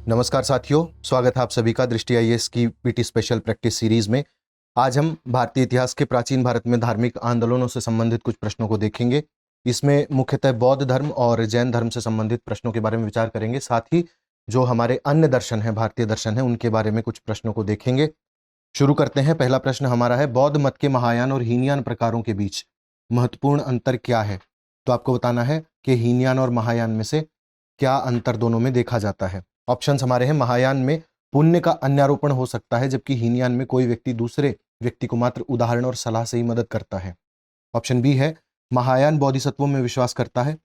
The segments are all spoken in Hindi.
नमस्कार साथियों, स्वागत है आप सभी का दृष्टि आईएएस की पीटी स्पेशल प्रैक्टिस सीरीज में। आज हम भारतीय इतिहास के प्राचीन भारत में धार्मिक आंदोलनों से संबंधित कुछ प्रश्नों को देखेंगे। इसमें मुख्यतः बौद्ध धर्म और जैन धर्म से संबंधित प्रश्नों के बारे में विचार करेंगे। साथ ही जो हमारे अन्य दर्शन हैं, भारतीय दर्शन हैं, उनके बारे में कुछ प्रश्नों को देखेंगे। शुरू करते हैं। पहला प्रश्न हमारा है, बौद्ध मत के महायान और हीनयान प्रकारों के बीच महत्वपूर्ण अंतर क्या है? तो आपको बताना है कि हीनयान और महायान में से क्या अंतर दोनों में देखा जाता है। ऑप्शंस हमारे हैं, महायान में पुण्य का अन्यारोपण हो सकता है, जबकि हीनयान में कोई व्यक्ति दूसरे व्यक्ति को मात्र उदाहरण और सलाह से ही मदद करता है। ऑप्शन बी है, महायान बोधिसत्वों में विश्वास करता है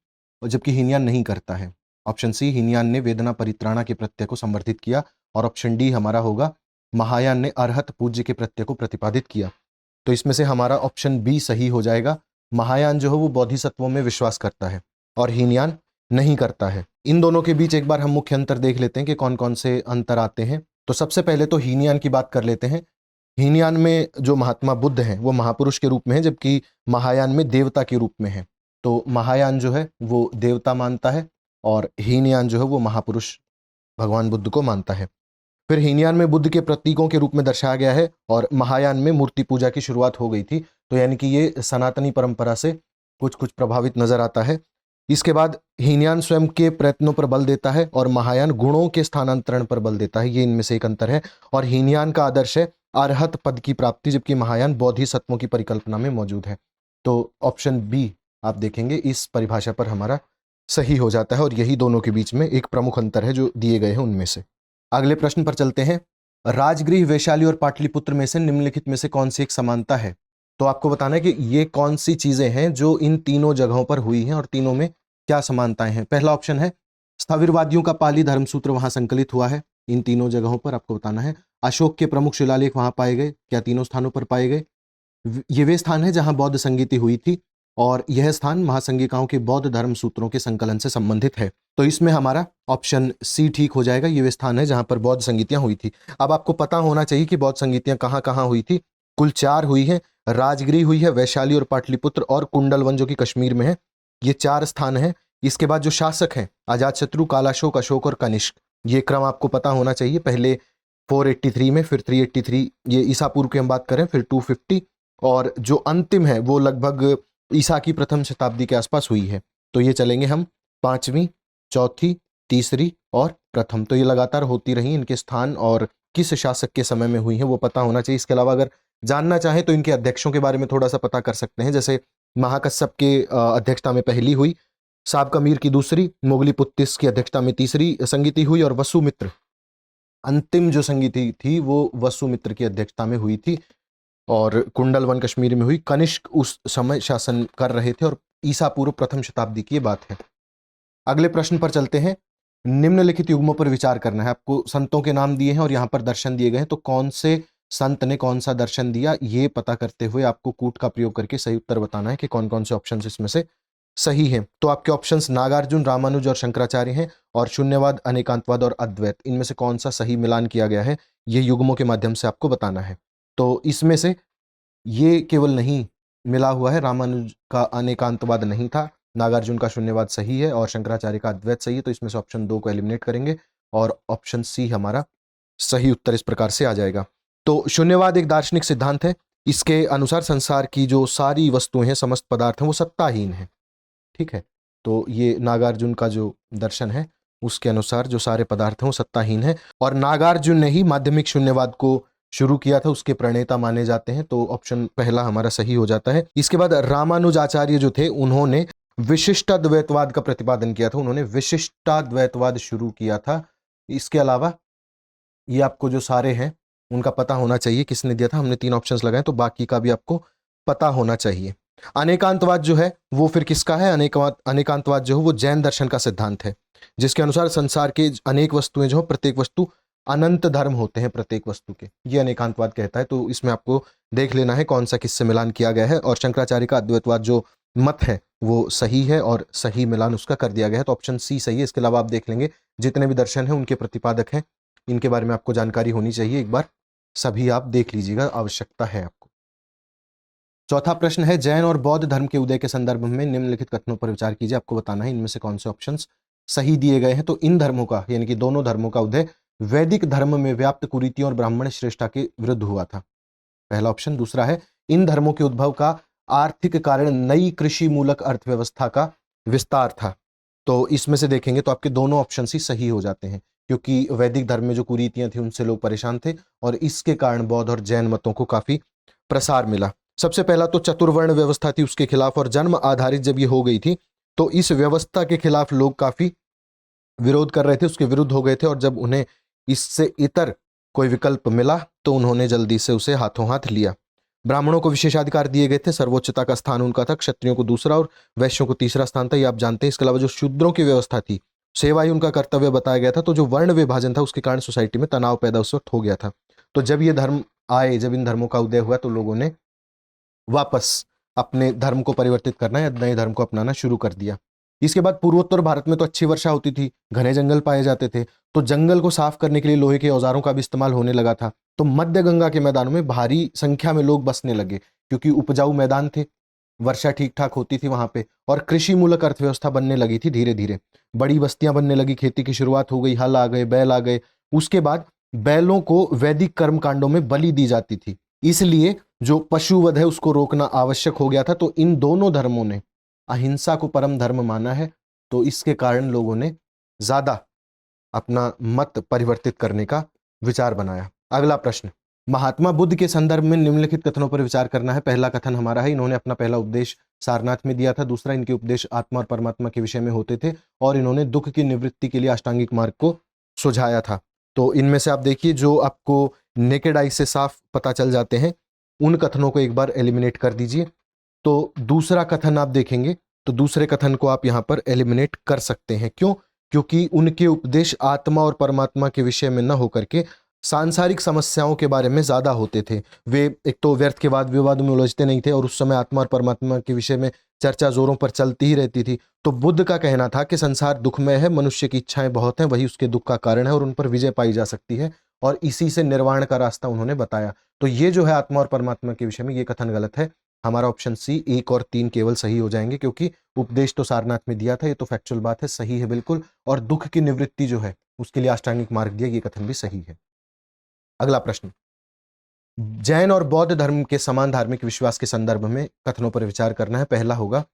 और जबकि हीनयान नहीं करता है। ऑप्शन सी, हीनयान ने वेदना परित्राणा के प्रत्यय को संवर्धित किया। और ऑप्शन डी हमारा होगा, महायान ने अरहत पूज्य के प्रत्यय को प्रतिपादित किया। तो इसमें से हमारा ऑप्शन बी सही हो जाएगा। महायान जो है वो बोधिसत्वों में विश्वास करता है और हीनयान नहीं करता है। इन दोनों के बीच एक बार हम मुख्य अंतर देख लेते हैं कि कौन कौन से अंतर आते हैं। तो सबसे पहले तो हीनयान की बात कर लेते हैं। हीनयान में जो महात्मा बुद्ध हैं वो महापुरुष के रूप में है, जबकि महायान में देवता के रूप में है। तो महायान जो है वो देवता मानता है और हीनयान जो है वो महापुरुष भगवान बुद्ध को मानता है। फिर हीनयान में बुद्ध के प्रतीकों के रूप में दर्शाया गया है और महायान में मूर्ति पूजा की शुरुआत हो गई थी। तो यानी कि ये सनातनी परंपरा से कुछ कुछ प्रभावित नजर आता है। इसके बाद हीनयान स्वयं के प्रयत्नों पर बल देता है और महायान गुणों के स्थानांतरण पर बल देता है। ये इनमें से एक अंतर है। और हीनयान का आदर्श है अरहत पद की प्राप्ति, जबकि महायान बोधिसत्वों की परिकल्पना में मौजूद है। तो ऑप्शन बी आप देखेंगे इस परिभाषा पर हमारा सही हो जाता है और यही दोनों के बीच में एक प्रमुख अंतर है जो दिए गए हैं उनमें से। अगले प्रश्न पर चलते हैं। राजगृह, वैशाली और पाटलिपुत्र में से निम्नलिखित में से कौन सी एक समानता है? तो आपको बताना है कि ये कौन सी चीजें हैं जो इन तीनों जगहों पर हुई हैं और तीनों में क्या समानताएं हैं। पहला ऑप्शन है, स्थविरवादियों का पाली धर्मसूत्र वहां संकलित हुआ है। इन तीनों जगहों पर आपको बताना है। अशोक के प्रमुख शिलालेख वहां पाए गए, क्या तीनों स्थानों पर पाए गए? ये वे स्थान है जहां बौद्ध संगीति हुई थी और यह स्थान महासंगिकाओं के बौद्ध धर्म सूत्रों के संकलन से संबंधित है। तो इसमें हमारा ऑप्शन सी ठीक हो जाएगा। ये वे स्थान है जहां पर बौद्ध संगीतियां हुई थी। अब आपको पता होना चाहिए कि बौद्ध संगीतियां कहां कहां हुई थी। कुल 4 हुई है। राजगृह हुई है, वैशाली और पाटलिपुत्र और कुंडलवन जो कि कश्मीर में है। ये 4 स्थान है। इसके बाद जो शासक हैं, अजातशत्रु, कालाशोक, अशोक और कनिष्क, ये क्रम आपको पता होना चाहिए। पहले 483 में, फिर 383, ये ईसा पूर्व की हम बात करें, फिर 250 और जो अंतिम है वो लगभग ईसा की प्रथम शताब्दी के आसपास हुई है। तो ये चलेंगे हम 5वीं, चौथी, तीसरी और प्रथम। तो ये लगातार होती रही। इनके स्थान और किस शासक के समय में हुई है वो पता होना चाहिए। इसके अलावा अगर जानना चाहें तो इनके अध्यक्षों के बारे में थोड़ा सा पता कर सकते हैं। जैसे महाकश्यप के अध्यक्षता में पहली हुई, साबका मीर की दूसरी, मोगली पुत्तिस की अध्यक्षता में तीसरी संगीति हुई और वसुमित्र अंतिम जो संगीति थी वो वसुमित्र की अध्यक्षता में हुई थी और कुंडलवन कश्मीर में हुई। कनिष्क उस समय शासन कर रहे थे और ईसा पूर्व प्रथम शताब्दी की बात है। अगले प्रश्न पर चलते हैं। निम्नलिखित युग्मों पर विचार करना है। आपको संतों के नाम दिए हैं और यहाँ पर दर्शन दिए गए हैं। तो कौन से संत ने कौन सा दर्शन दिया, ये पता करते हुए आपको कूट का प्रयोग करके सही उत्तर बताना है कि कौन कौन से ऑप्शन इसमें से सही हैं। तो आपके ऑप्शंस नागार्जुन, रामानुज और शंकराचार्य हैं और शून्यवाद, अनेकांतवाद और अद्वैत, इनमें से कौन सा सही मिलान किया गया है ये युग्मों के माध्यम से आपको बताना है। तो इसमें से ये केवल नहीं मिला हुआ है, रामानुज का अनेकांतवाद नहीं था, नागार्जुन का शून्यवाद सही है और शंकराचार्य का अद्वैत सही है। तो इसमें से ऑप्शन 2 को एलिमिनेट करेंगे और ऑप्शन सी हमारा सही उत्तर इस प्रकार से आ जाएगा। तो शून्यवाद एक दार्शनिक सिद्धांत है। इसके अनुसार संसार की जो सारी वस्तुएं हैं, समस्त पदार्थ हैं, वो सत्ताहीन है। ठीक है, तो ये नागार्जुन का जो दर्शन है उसके अनुसार जो सारे पदार्थ हैं वो सत्ताहीन है और नागार्जुन ने ही माध्यमिक शून्यवाद को शुरू किया था, उसके प्रणेता माने जाते हैं। तो ऑप्शन पहला हमारा सही हो जाता है। इसके बाद रामानुजाचार्य जो थे उन्होंने विशिष्टाद्वैतवाद का प्रतिपादन किया था, उन्होंने विशिष्टाद्वैतवाद शुरू किया था। इसके अलावा ये आपको जो सारे हैं उनका पता होना चाहिए किसने दिया था। हमने 3 ऑप्शंस लगाए तो बाकी का भी आपको पता होना चाहिए। अनेकांतवाद जो है वो फिर किसका है? अनेकांतवाद जो है वो जैन दर्शन का सिद्धांत है, जिसके अनुसार संसार के अनेक वस्तुएं जो प्रत्येक वस्तु अनंत धर्म होते हैं प्रत्येक वस्तु के, ये अनेकांतवाद कहता है। तो इसमें आपको देख लेना है कौन सा किससे मिलान किया गया है और शंकराचार्य का अद्वैतवाद जो मत है वो सही है और सही मिलान उसका कर दिया गया है। तो ऑप्शन सी सही है। इसके अलावा आप देख लेंगे जितने भी दर्शन हैं उनके प्रतिपादक हैं, इनके बारे में आपको जानकारी होनी चाहिए। एक बार सभी आप देख लीजिएगा, आवश्यकता है आपको। चौथा प्रश्न है, जैन और बौद्ध धर्म के उदय के संदर्भ में निम्नलिखित कथनों पर विचार कीजिए। आपको बताना है इनमें से कौन से ऑप्शंस सही दिए गए हैं। तो इन धर्मों का यानी कि दोनों धर्मों का उदय वैदिक धर्म में व्याप्त कुरीतियों और ब्राह्मण श्रेष्ठता के विरुद्ध हुआ था, पहला ऑप्शन। दूसरा है इन धर्मों के उद्भव का आर्थिक कारण नई कृषि मूलक अर्थव्यवस्था का विस्तार था। तो इसमें से देखेंगे तो आपके दोनों ऑप्शन ही सही हो जाते हैं, क्योंकि वैदिक धर्म में जो कुरीतियां थी उनसे लोग परेशान थे और इसके कारण बौद्ध और जैन मतों को काफी प्रसार मिला। सबसे पहला तो चतुर्वर्ण व्यवस्था थी उसके खिलाफ, और जन्म आधारित जब ये हो गई थी तो इस व्यवस्था के खिलाफ लोग काफी विरोध कर रहे थे, उसके विरुद्ध हो गए थे, और जब उन्हें इससे इतर कोई विकल्प मिला तो उन्होंने जल्दी से उसे हाथों हाथ लिया। ब्राह्मणों को विशेषाधिकार दिए गए थे, सर्वोच्चता का स्थान उनका था, क्षत्रियों को दूसरा और वैश्यों को तीसरा स्थान था, ये आप जानते हैं। इसके अलावा जो शूद्रों की व्यवस्था थी, सेवा ही उनका कर्तव्य बताया गया था। तो जो वर्ण विभाजन था उसके कारण सोसाइटी में तनाव पैदा उस वक्त हो गया था। तो जब ये धर्म आए, जब इन धर्मों का उदय हुआ तो लोगों ने वापस अपने धर्म को परिवर्तित करना या नए धर्म को अपनाना शुरू कर दिया। इसके बाद पूर्वोत्तर भारत में तो अच्छी वर्षा होती थी, घने जंगल पाए जाते थे, तो जंगल को साफ करने के लिए लोहे के औजारों का भी इस्तेमाल होने लगा था। तो मध्य गंगा के मैदानों में भारी संख्या में लोग बसने लगे, क्योंकि उपजाऊ मैदान थे, वर्षा ठीक ठाक होती थी वहां पे, और कृषि मूलक अर्थव्यवस्था बनने लगी थी। धीरे धीरे बड़ी बस्तियां बनने लगी, खेती की शुरुआत हो गई, हल आ गए, बैल आ गए। उसके बाद बैलों को वैदिक कर्म कांडों में बलि दी जाती थी, इसलिए जो पशुवध है उसको रोकना आवश्यक हो गया था। तो इन दोनों धर्मों ने अहिंसा को परम धर्म माना है, तो इसके कारण लोगों ने ज्यादा अपना मत परिवर्तित करने का विचार बनाया। अगला प्रश्न, महात्मा बुद्ध के संदर्भ में निम्नलिखित कथनों पर विचार करना है। पहला कथन हमारा है, इन्होंने अपना पहला उपदेश सारनाथ में दिया था। दूसरा, इनके उपदेश आत्मा और परमात्मा के विषय में होते थे, और इन्होंने दुख की निवृत्ति के लिए अष्टांगिक मार्ग को सुझाया था। तो इनमें से आप देखिए जो आपको नेकेड आई से साफ पता चल जाते हैं, उन कथनों को एक बार एलिमिनेट कर दीजिए। तो दूसरा कथन आप देखेंगे तो दूसरे कथन को आप यहां पर एलिमिनेट कर सकते हैं। क्यों? क्योंकि उनके उपदेश आत्मा और परमात्मा के विषय में न होकर के सांसारिक समस्याओं के बारे में ज्यादा होते थे। वे एक तो व्यर्थ के वाद विवाद में उलझते नहीं थे, और उस समय आत्मा और परमात्मा के विषय में चर्चा जोरों पर चलती ही रहती थी। तो बुद्ध का कहना था कि संसार दुखमय है, मनुष्य की इच्छाएं बहुत हैं, वही उसके दुख का कारण है और उन पर विजय पाई जा सकती है, और इसी से निर्वाण का रास्ता उन्होंने बताया। तो ये जो है आत्मा और परमात्मा के विषय में, ये कथन गलत है। हमारा ऑप्शन सी 1 और 3 केवल सही हो जाएंगे, क्योंकि उपदेश तो सारनाथ में दिया था, ये तो फैक्चुअल बात है, सही है बिल्कुल। और दुख की निवृत्ति जो है उसके लिए अष्टांगिक मार्ग दिया, ये कथन भी सही है। अगला प्रश्न, जैन और बौद्ध धर्म के समान धार्मिक विश्वास के संदर्भ में कथनों पर विचार करना है। पहला होगा,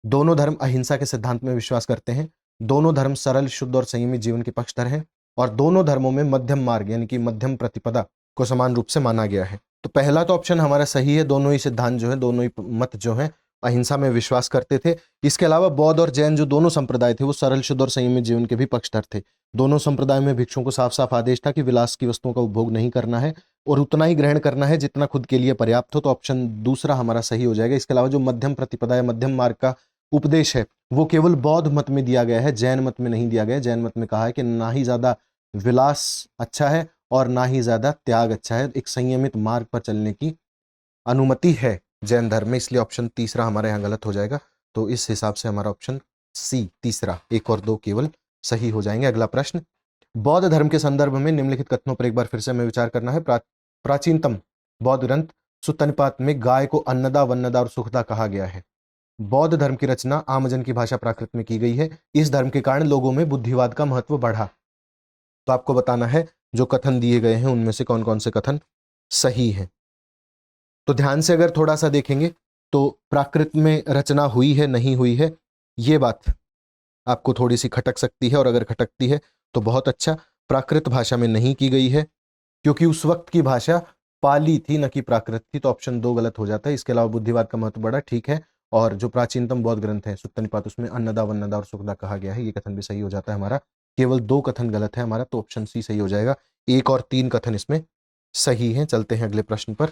दोनों धर्म अहिंसा के सिद्धांत में विश्वास करते हैं, दोनों धर्म सरल, शुद्ध और संयमित जीवन के पक्षधर हैं, और दोनों धर्मों में मध्यम मार्ग यानी कि मध्यम प्रतिपदा को समान रूप से माना गया है। तो पहला तो ऑप्शन हमारा सही है, दोनों ही सिद्धांत जो है, दोनों ही मत जो है अहिंसा में विश्वास करते थे। इसके अलावा बौद्ध और जैन जो दोनों संप्रदाय थे वो सरल, शुद्ध और संयमित जीवन के भी पक्षधर थे। दोनों संप्रदाय में भिक्षुओं को साफ साफ आदेश था कि विलास की वस्तुओं का उपभोग नहीं करना है और उतना ही ग्रहण करना है जितना खुद के लिए पर्याप्त हो। तो ऑप्शन दूसरा हमारा सही हो जाएगा। इसके अलावा जो मध्यम प्रतिपदा या मध्यम मार्ग का उपदेश है वो केवल बौद्ध मत में दिया गया है, जैन मत में नहीं दिया गया है। जैन मत में कहा है कि ना ही ज्यादा विलास अच्छा है और ना ही ज्यादा त्याग अच्छा है, एक संयमित मार्ग पर चलने की अनुमति है जैन धर्म में, इसलिए ऑप्शन तीसरा हमारे यहाँ गलत हो जाएगा। तो इस हिसाब से हमारा ऑप्शन सी तीसरा, 1 और 2 केवल सही हो जाएंगे। अगला प्रश्न, बौद्ध धर्म के संदर्भ में निम्नलिखित कथनों पर एक बार फिर से हमें विचार करना है। प्राचीनतम बौद्ध ग्रंथ सुत्ता निपात में गाय को अन्नदा, वन्नदा और सुखदा कहा गया है। बौद्ध धर्म की रचना आमजन की भाषा प्राकृत में की गई है। इस धर्म के कारण लोगों में बुद्धिवाद का महत्व बढ़ा। तो आपको बताना है जो कथन दिए गए हैं उनमें से कौन कौन से कथन सही हैं। तो ध्यान से अगर थोड़ा सा देखेंगे तो प्राकृत में रचना हुई है नहीं हुई है, ये बात आपको थोड़ी सी खटक सकती है, और अगर खटकती है तो बहुत अच्छा। प्राकृत भाषा में नहीं की गई है क्योंकि उस वक्त की भाषा पाली थी न कि प्राकृत थी, तो ऑप्शन 2 गलत हो जाता है। इसके अलावा बुद्धिवाद का महत्व बढ़ा, ठीक है। और जो प्राचीनतम बौद्ध ग्रंथ है सुत्ता निपात, उसमें अन्नदा, वन्नदा और सुखदा कहा गया है, ये कथन भी सही हो जाता है हमारा। केवल 2 कथन गलत है हमारा, तो ऑप्शन सी सही हो जाएगा। 1 और 3 कथन इसमें सही है। चलते हैं अगले प्रश्न पर।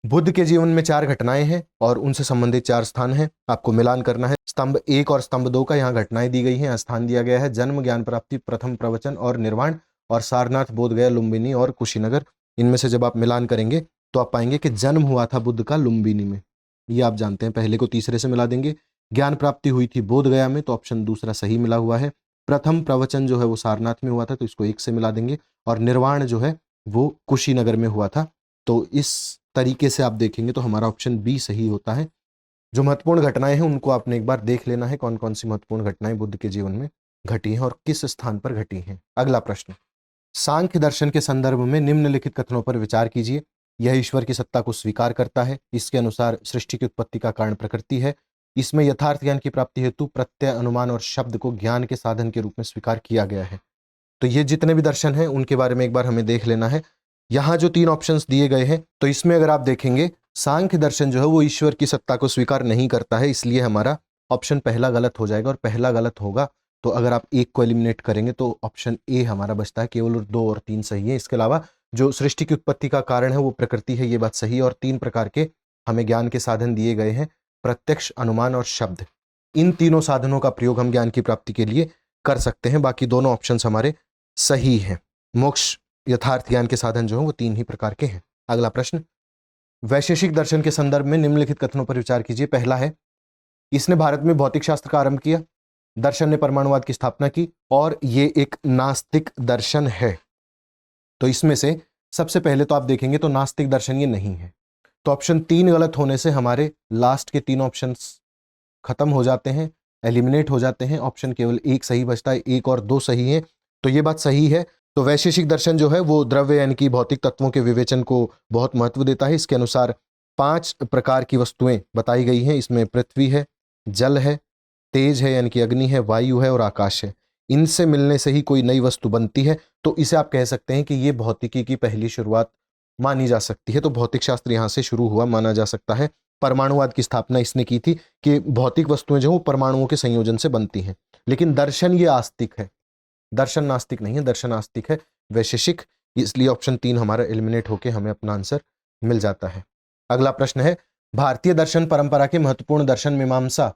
बुद्ध के जीवन में 4 घटनाएं हैं और उनसे संबंधित 4 स्थान हैं, आपको मिलान करना है। स्तंभ 1 और स्तंभ 2 का यहाँ घटनाएं दी गई हैं, स्थान दिया गया है जन्म, ज्ञान प्राप्ति, प्रथम प्रवचन और निर्वाण, और सारनाथ, बोधगया, लुम्बिनी और कुशीनगर। इनमें से जब आप मिलान करेंगे तो आप पाएंगे कि जन्म हुआ था बुद्ध का लुम्बिनी में, ये आप जानते हैं, पहले को तीसरे से मिला देंगे। ज्ञान प्राप्ति हुई थी बोधगया में, तो ऑप्शन दूसरा सही मिला हुआ है। प्रथम प्रवचन जो है वो सारनाथ में हुआ था, तो इसको 1 से मिला देंगे, और निर्वाण जो है वो कुशीनगर में हुआ था। तो इस तरीके से आप देखेंगे तो हमारा ऑप्शन बी सही होता है। जो महत्वपूर्ण घटनाएं हैं उनको आपने एक बार देख लेना है, कौन कौन सी महत्वपूर्ण घटनाएं बुद्ध के जीवन में घटी हैं और किस स्थान पर घटी हैं। अगला प्रश्न, सांख्य दर्शन के संदर्भ में निम्नलिखित कथनों पर विचार कीजिए। यह ईश्वर की सत्ता को स्वीकार करता है। इसके अनुसार सृष्टि की उत्पत्ति का कारण प्रकृति है। इसमें यथार्थ ज्ञान की प्राप्ति हेतु प्रत्यय, अनुमान और शब्द को ज्ञान के साधन के रूप में स्वीकार किया गया है। तो ये जितने भी दर्शन हैं उनके बारे में एक बार हमें देख लेना है। यहाँ जो 3 ऑप्शंस दिए गए हैं, तो इसमें अगर आप देखेंगे सांख्य दर्शन जो है वो ईश्वर की सत्ता को स्वीकार नहीं करता है, इसलिए हमारा ऑप्शन पहला गलत हो जाएगा। और पहला गलत होगा तो अगर आप एक को एलिमिनेट करेंगे तो ऑप्शन ए हमारा बचता है, केवल 2 और 3 सही है। इसके अलावा जो सृष्टि की उत्पत्ति का कारण है वो प्रकृति है, ये बात सही है। और 3 प्रकार के हमें ज्ञान के साधन दिए गए हैं, प्रत्यक्ष, अनुमान और शब्द। इन तीनों साधनों का प्रयोग हम ज्ञान की प्राप्ति के लिए कर सकते हैं। बाकी दोनों ऑप्शन हमारे सही हैं। मोक्ष, यथार्थ ज्ञान के साधन जो है वो 3 ही प्रकार के हैं। अगला प्रश्न, वैशेषिक दर्शन के संदर्भ में निम्नलिखित कथनों पर विचार कीजिए। पहला है, इसने भारत में भौतिक शास्त्र का आरंभ किया, दर्शन ने परमाणुवाद की स्थापना की और ये एक नास्तिक दर्शन है। तो इसमें से सबसे पहले तो आप देखेंगे तो नास्तिक दर्शन ये नहीं है। तो ऑप्शन 3 गलत होने से हमारे लास्ट के 3 ऑप्शंस खत्म हो जाते हैं, एलिमिनेट हो जाते हैं। ऑप्शन केवल 1 सही बचता है, 1 और 2 सही है। तो ये बात सही है। तो वैशेषिक दर्शन जो है वो द्रव्य यानी कि भौतिक तत्वों के विवेचन को बहुत महत्व देता है। इसके अनुसार 5 प्रकार की वस्तुएं बताई गई हैं। इसमें पृथ्वी है, जल है, तेज है यानी कि अग्नि है, वायु है और आकाश है। इनसे मिलने से ही कोई नई वस्तु बनती है। तो इसे आप कह सकते हैं कि ये भौतिकी की पहली शुरुआत मानी जा सकती है। तो भौतिक शास्त्र यहाँ से शुरू हुआ माना जा सकता है। परमाणुवाद की स्थापना इसने की थी कि भौतिक वस्तुएं जो वो परमाणुओं के संयोजन से बनती हैं। लेकिन दर्शन ये आस्तिक है, दर्शन नास्तिक नहीं है, दर्शन आस्तिक है, वैशेषिक। इसलिए ऑप्शन 3 हमारा एलिमिनेट होकर हमें अपना आंसर मिल जाता है। अगला प्रश्न है, भारतीय दर्शन परंपरा के महत्वपूर्ण दर्शन मीमांसा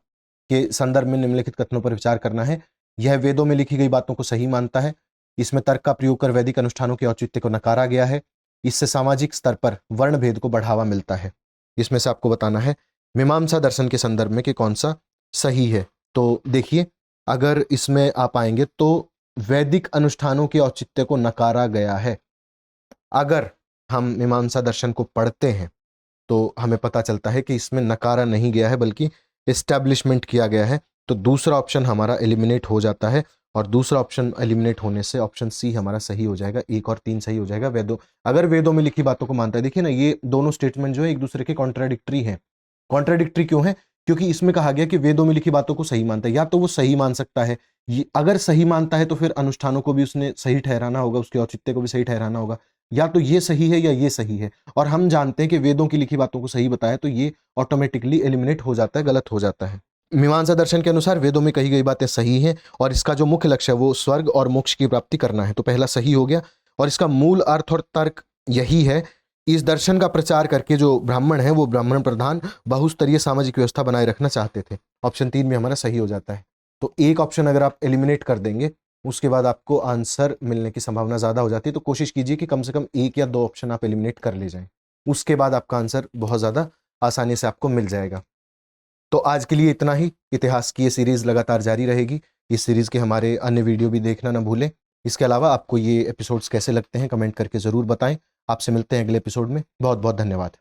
के संदर्भ में निम्नलिखित कथनों पर विचार करना है। यह वेदों में लिखी गई बातों को सही मानता है। इसमें तर्क का प्रयोग कर वैदिक अनुष्ठानों के औचित्य को नकारा गया है। इससे सामाजिक स्तर पर वर्ण भेद को बढ़ावा मिलता है। इसमें से आपको बताना है मीमांसा दर्शन के संदर्भ में कि कौन सा सही है। तो देखिए, अगर इसमें आप आएंगे तो वैदिक अनुष्ठानों के औचित्य को नकारा गया है। अगर हम मीमांसा दर्शन को पढ़ते हैं तो हमें पता चलता है कि इसमें नकारा नहीं गया है बल्कि एस्टैब्लिशमेंट किया गया है। तो दूसरा ऑप्शन हमारा एलिमिनेट हो जाता है और दूसरा ऑप्शन एलिमिनेट होने से ऑप्शन सी हमारा सही हो जाएगा। 1 और 3 सही हो जाएगा। अगर वेदों में लिखी बातों को मानता है, देखिए ना, ये दोनों स्टेटमेंट जो है एक दूसरे के कॉन्ट्राडिक्टरी हैं। कॉन्ट्राडिक्टरी क्यों है? क्योंकि इसमें कहा गया कि वेदों में लिखी बातों को सही मानता है। या तो वो सही मान सकता है, अगर सही मानता है तो फिर अनुष्ठानों को भी उसने सही ठहराना होगा, उसके औचित्य को भी सही ठहराना होगा। या तो ये सही है या ये सही है। और हम जानते हैं कि वेदों की लिखी बातों को सही बताया तो ये ऑटोमेटिकली एलिमिनेट हो जाता है, गलत हो जाता है। मीमांसा दर्शन के अनुसार वेदों में कही गई बातें सही हैं और इसका जो मुख्य लक्ष्य है वो स्वर्ग और मोक्ष की प्राप्ति करना है। तो पहला सही हो गया और इसका मूल अर्थ और तर्क यही है। इस दर्शन का प्रचार करके जो ब्राह्मण है वो ब्राह्मण प्रधान बहुस्तरीय सामाजिक व्यवस्था बनाए रखना चाहते थे। ऑप्शन 3 में हमारा सही हो जाता है। तो एक ऑप्शन अगर आप एलिमिनेट कर देंगे उसके बाद आपको आंसर मिलने की संभावना ज्यादा हो जाती है। तो कोशिश कीजिए कि कम से कम 1 या 2 ऑप्शन आप एलिमिनेट कर ले जाएं, उसके बाद आपका आंसर बहुत ज्यादा आसानी से आपको मिल जाएगा। तो आज के लिए इतना ही। इतिहास की ये सीरीज लगातार जारी रहेगी। इस सीरीज के हमारे अन्य वीडियो भी देखना ना भूलें। इसके अलावा आपको ये एपिसोड्स कैसे लगते हैं कमेंट करके जरूर बताएं। आपसे मिलते हैं अगले एपिसोड में। बहुत बहुत धन्यवाद।